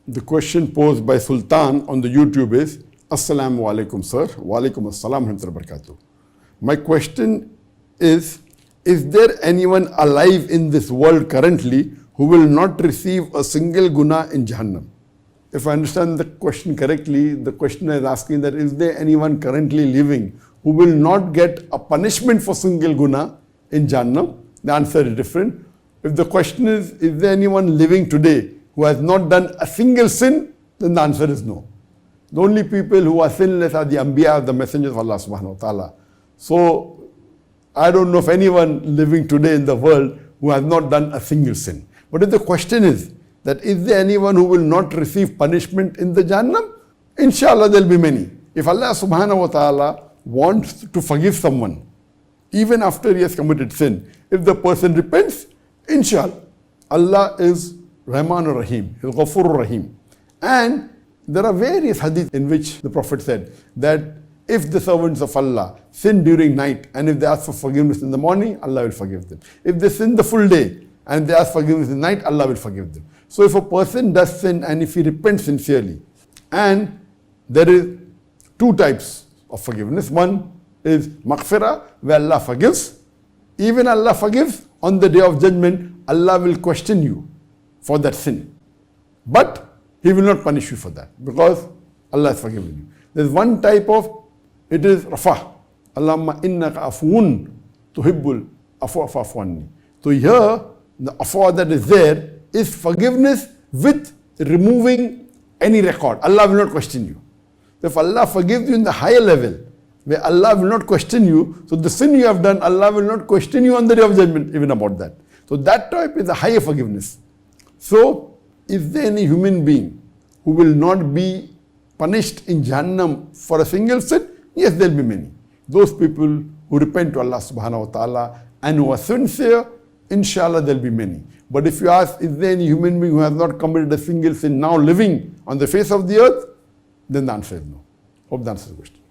The question posed by Sultan on the YouTube is, Assalamu alaikum sir, wa alaikum assalam wa barakatuh. My question is there anyone alive in this world currently who will not receive a single guna in Jahannam? If I understand the question correctly, the questioner is asking that is there anyone currently living who will not get a punishment for single guna in Jahannam? The answer is different. If the question is there anyone living today who has not done a single sin, then the answer is no. The only people who are sinless are the Anbiya, the messengers of Allah subhanahu wa ta'ala. So, I don't know of anyone living today in the world who has not done a single sin. But if the question is there anyone who will not receive punishment in the Jahannam? Inshallah there will be many. If Allah subhanahu wa ta'ala wants to forgive someone, even after he has committed sin, if the person repents, inshallah, Allah is Rahman Rahim, He is Ghafur Rahim. And there are various hadiths in which the Prophet said that if the servants of Allah sin during night and if they ask for forgiveness in the morning, Allah will forgive them. If they sin the full day and they ask forgiveness in the night, Allah will forgive them. So if a person does sin and if he repents sincerely, and there is two types of forgiveness. One is maghfirah, where Allah forgives. Even Allah forgives, on the day of judgment, Allah will question you for that sin. But He will not punish you for that because Allah has forgiven you. There is one type of, it is rafa. Allahumma innaka afuun tuhibbul afwa fa'fu anni. So here, the afwa that is there is forgiveness with removing any record. Allah will not question you. If Allah forgives you in the higher level, where Allah will not question you, so the sin you have done, Allah will not question you on the day of judgment even about that. So that type is a higher forgiveness. So, is there any human being who will not be punished in Jahannam for a single sin? Yes, there will be many. Those people who repent to Allah subhanahu wa ta'ala and who are sincere, inshallah there will be many. But if you ask, is there any human being who has not committed a single sin now living on the face of the earth? Then the answer is no. Hope that answers the question.